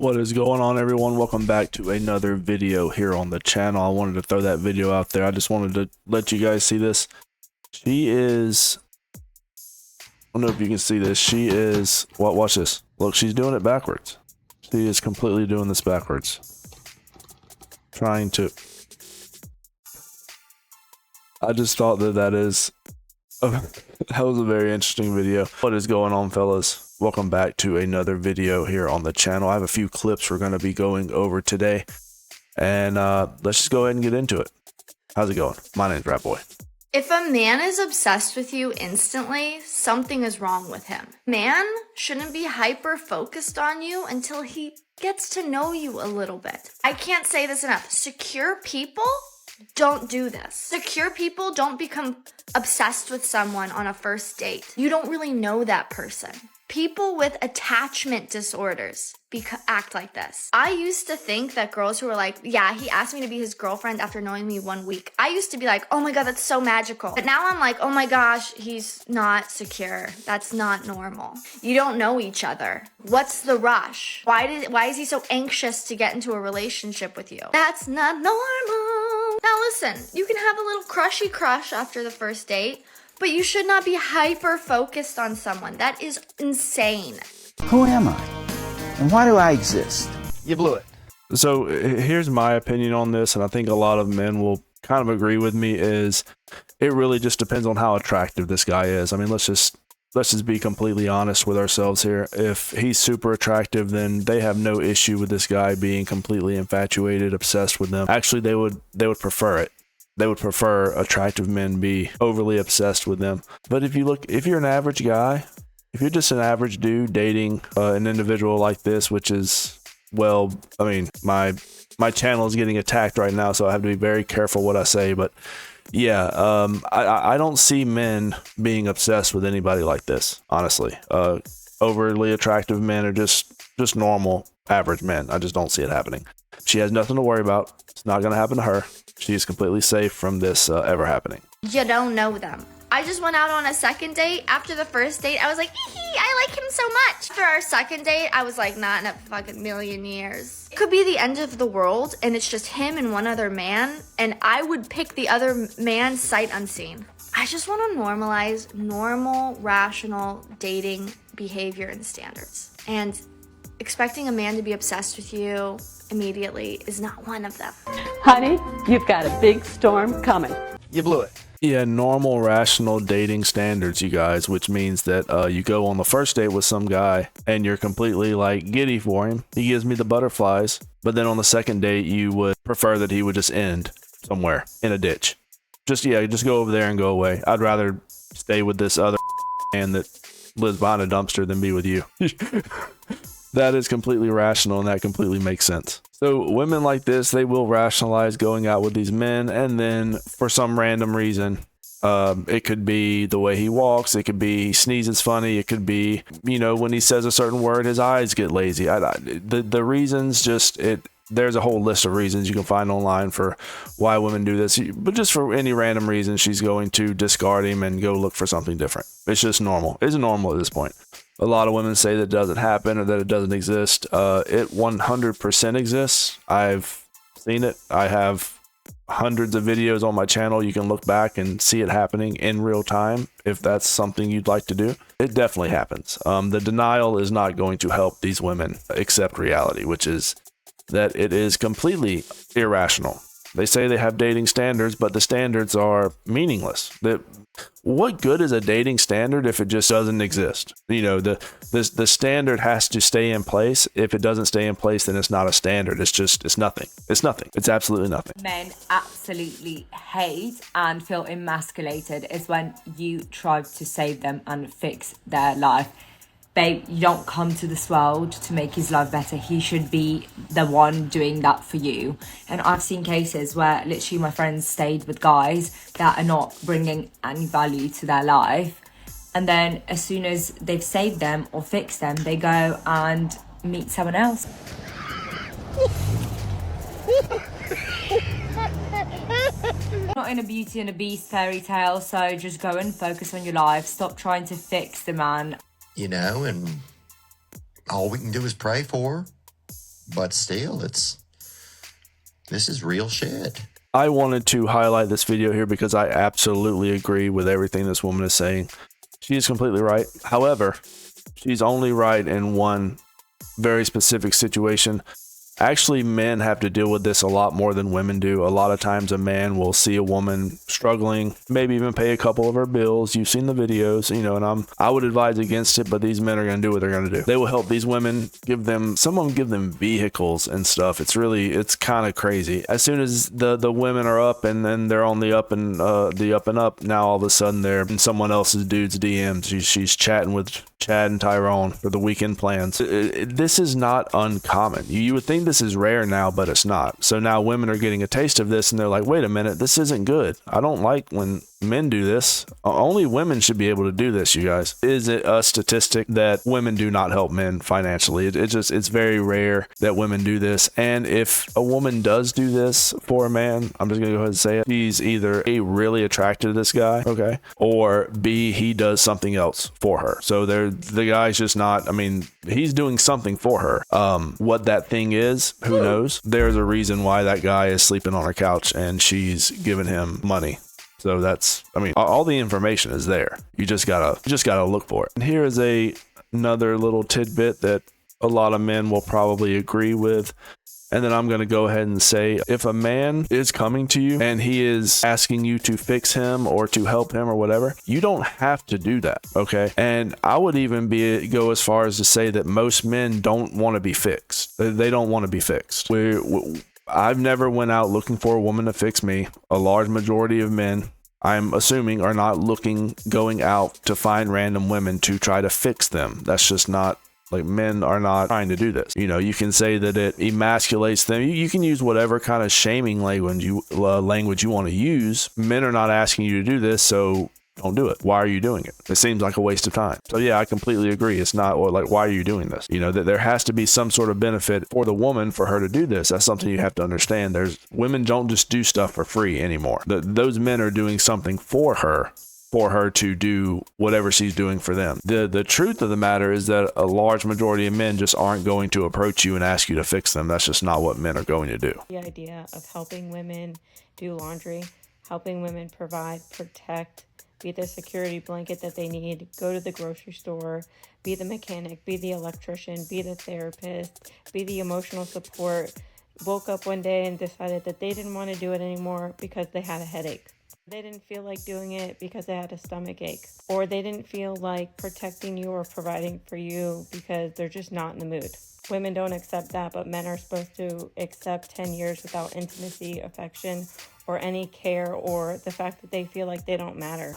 What is going on, everyone? Welcome back to another video here on the channel. I wanted to throw that video out there. I just wanted to let you guys see this. She is, I don't know if you can see this. She is, watch this. Look, she's doing it backwards. She is completely doing this backwards. Trying to, I just thought that was a very interesting video. What is going on, fellas? Welcome back to another video here on the channel. I have a few clips we're going to be going over today, and let's just go ahead and get into it. How's it going? My name's Rat Boy. If a man is obsessed with you instantly, something is wrong with him. Man shouldn't be hyper focused on you until he gets to know you a little bit. I can't say this enough. Secure people don't do this. Secure people don't become obsessed with someone on a first date. You don't really know that person. People with attachment disorders act like this. I used to think that girls who were like, yeah, he asked me to be his girlfriend after knowing me 1 week. I used to be like, oh my God, that's so magical. But now I'm like, oh my gosh, he's not secure. That's not normal. You don't know each other. What's the rush? Why is he so anxious to get into a relationship with you? That's not normal. Now listen, you can have a little crushy crush after the first date, but you should not be hyper focused on someone. That is insane. Who am I? And why do I exist? You blew it. So here's my opinion on this, and I think a lot of men will kind of agree with me, is it really just depends on how attractive this guy is. I mean, let's just be completely honest with ourselves here. If he's super attractive, then they have no issue with this guy being completely infatuated, obsessed with them. Actually, they would prefer it. They would prefer attractive men be overly obsessed with them. But if you're an average guy, if you're just an average dude dating an individual like this, which is, well, I mean, my channel is getting attacked right now, so I have to be very careful what I say. But yeah, I don't see men being obsessed with anybody like this, honestly. Overly attractive men are just normal, average men. I just don't see it happening. She has nothing to worry about. It's not going to happen to her. She is completely safe from this ever happening. You don't know them. I just went out on a second date. After the first date, I was like, I like him so much. After our second date, I was like, not in a fucking million years. It could be the end of the world, and it's just him and one other man, and I would pick the other man sight unseen. I just want to normalize normal, rational dating behavior and standards. And expecting a man to be obsessed with you immediately is not one of them. Honey, you've got a big storm coming. You blew it. Yeah, normal, rational dating standards, you guys, which means that you go on the first date with some guy and you're completely like giddy for him. He gives me the butterflies. But then on the second date, you would prefer that he would just end somewhere in a ditch. Just go over there and go away. I'd rather stay with this other man that lives behind a dumpster than be with you. That is completely rational, and that completely makes sense. So women like this, they will rationalize going out with these men, and then for some random reason, it could be the way he walks, it could be he sneezes funny, it could be, when he says a certain word, his eyes get lazy. The reasons there's a whole list of reasons you can find online for why women do this, but just for any random reason, she's going to discard him and go look for something different. It's just normal. It's normal at this point. A lot of women say that it doesn't happen or that it doesn't exist. It 100% exists. I've seen it. I have hundreds of videos on my channel. You can look back and see it happening in real time if that's something you'd like to do. It definitely happens. The denial is not going to help these women accept reality, which is that it is completely irrational. They say they have dating standards, but the standards are meaningless. What good is a dating standard if it just doesn't exist? The standard has to stay in place. If it doesn't stay in place, then it's not a standard. It's nothing. It's nothing. It's absolutely nothing. Men absolutely hate and feel emasculated is when you try to save them and fix their life. Babe, you don't come to this world to make his life better. He should be the one doing that for you. And I've seen cases where literally my friends stayed with guys that are not bringing any value to their life. And then as soon as they've saved them or fixed them, they go and meet someone else. Not in a Beauty and the Beast fairy tale, so just go and focus on your life. Stop trying to fix the man. And all we can do is pray for her. but still, this is real shit. I wanted to highlight this video here because I absolutely agree with everything this woman is saying. She is completely right. However, she's only right in one very specific situation. Actually, men have to deal with this a lot more than women do. A lot of times a man will see a woman struggling, maybe even pay a couple of her bills. You've seen the videos, and I would advise against it, but these men are going to do what they're going to do. They will help these women, some of them give them vehicles and stuff. It's kind of crazy. As soon as the women are up and then they're on the up and up, now all of a sudden they're in someone else's dude's DMs. She's chatting with Chad and Tyrone for the weekend plans. This is not uncommon. You would think this is rare now, but it's not. So now women are getting a taste of this and they're like, wait a minute, this isn't good. I don't like when men do this. Only women should be able to do this, you guys. Is it a statistic that women do not help men financially? It's very rare that women do this. And if a woman does do this for a man, I'm just gonna go ahead and say it, he's either A, really attracted to this guy, okay, or B, he does something else for her. So the guy's just not, he's doing something for her. What that thing is, who knows? There's a reason why that guy is sleeping on her couch and she's giving him money. So that's, all the information is there. You just gotta look for it. And here is another little tidbit that a lot of men will probably agree with. And then I'm going to go ahead and say, if a man is coming to you and he is asking you to fix him or to help him or whatever, you don't have to do that. Okay. And I would even go as far as to say that most men don't want to be fixed. They don't want to be fixed. I've never went out looking for a woman to fix me. A large majority of men, I'm assuming, are not going out to find random women to try to fix them. That's just not, men are not trying to do this. You can say that it emasculates them. You can use whatever kind of shaming language you want to use. Men are not asking you to do this, so don't do it. Why are you doing it? It seems like a waste of time. So yeah, I completely agree. It's not why are you doing this? That there has to be some sort of benefit for the woman for her to do this. That's something you have to understand. Women don't just do stuff for free anymore. Those men are doing something for her to do whatever she's doing for them. The truth of the matter is that a large majority of men just aren't going to approach you and ask you to fix them. That's just not what men are going to do. The idea of helping women do laundry, helping women provide, protect, be the security blanket that they need, go to the grocery store, be the mechanic, be the electrician, be the therapist, be the emotional support, woke up one day and decided that they didn't want to do it anymore because they had a headache. They didn't feel like doing it because they had a stomach ache, or they didn't feel like protecting you or providing for you because they're just not in the mood. Women don't accept that, but men are supposed to accept 10 years without intimacy, affection, or any care, or the fact that they feel like they don't matter.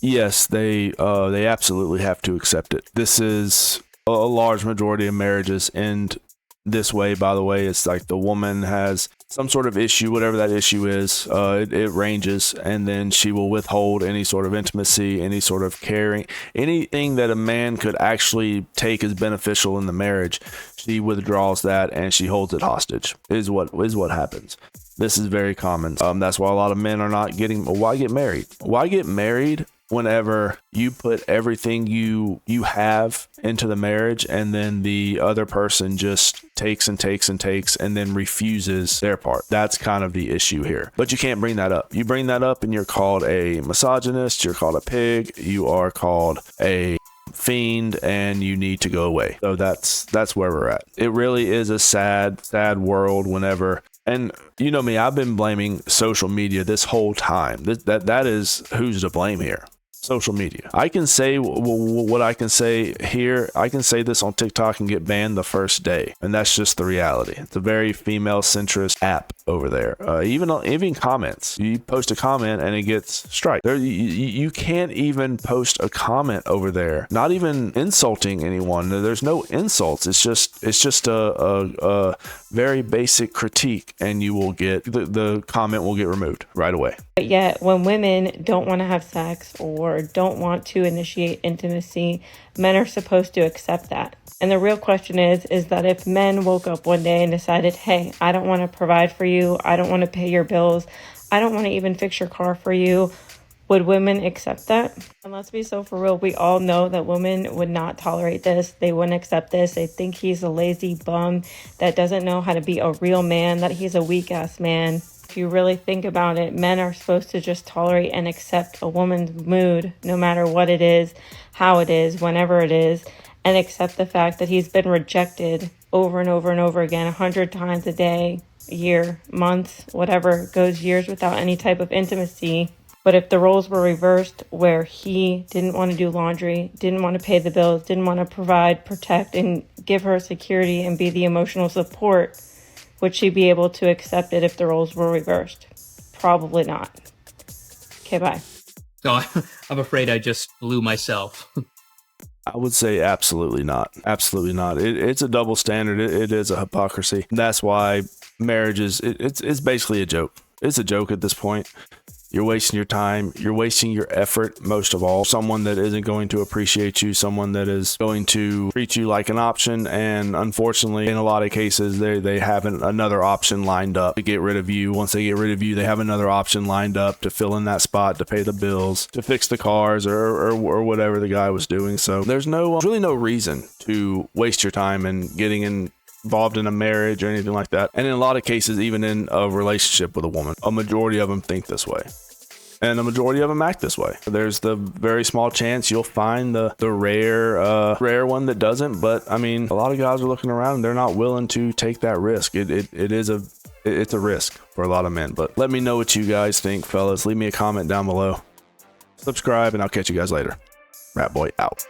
Yes, they absolutely have to accept it. This is a large majority of marriages end this way, by the way. It's like the woman has some sort of issue, whatever that issue is. It ranges, and then she will withhold any sort of intimacy, any sort of caring, anything that a man could actually take as beneficial in the marriage. She withdraws that and she holds it hostage. Is what happens. This is very common. That's why a lot of men are not getting. Why get married? Why get married whenever you put everything you have into the marriage, and then the other person just takes and then refuses their part? That's kind of the issue here. But you can't bring that up. You bring that up and you're called a misogynist, you're called a pig, you are called a fiend, and you need to go away. So that's where we're at. It really is a sad world whenever. And you know me, I've been blaming social media this whole time. That is who's to blame here. Social media. I can say what I can say here. I can say this on TikTok and get banned the first day, and that's just the reality. It's a very female centrist app over there. Even comments. You post a comment and it gets strike. You can't even post a comment over there. Not even insulting anyone. There's no insults. It's just a very basic critique, and you will get the comment will get removed right away. But yet, when women don't want to have sex or don't want to initiate intimacy, men are supposed to accept that. And the real question is that if men woke up one day and decided, hey, I don't want to provide for you, I don't want to pay your bills, I don't want to even fix your car for you, Would women accept that? And let's be so for real, we all know that women would not tolerate this. They wouldn't accept this. They think he's a lazy bum that doesn't know how to be a real man, that he's a weak ass man. If you really think about it, men are supposed to just tolerate and accept a woman's mood, no matter what it is, how it is, whenever it is, and accept the fact that he's been rejected over and over and over again, 100 times a day, a year, months, whatever, goes years without any type of intimacy. But if the roles were reversed, where he didn't want to do laundry, didn't want to pay the bills, didn't want to provide, protect, and give her security and be the emotional support, would she be able to accept it if the roles were reversed? Probably not. Okay, bye. No, I'm afraid I just blew myself. I would say absolutely not. Absolutely not. It's a double standard. It is a hypocrisy. That's why marriage is, it's basically a joke. It's a joke at this point. You're wasting your time. You're wasting your effort, most of all. Someone that isn't going to appreciate you, someone that is going to treat you like an option. And unfortunately, in a lot of cases, they have another option lined up to get rid of you. Once they get rid of you, they have another option lined up to fill in that spot, to pay the bills, to fix the cars, or whatever the guy was doing. So there's really no reason to waste your time in getting involved in a marriage or anything like that. And in a lot of cases, even in a relationship with a woman, a majority of them think this way. And the majority of them act this way. There's the very small chance you'll find the rare one that doesn't. But I mean, a lot of guys are looking around and they're not willing to take that risk. It's a risk for a lot of men. But let me know what you guys think, fellas. Leave me a comment down below. Subscribe, and I'll catch you guys later. Rat Boy out.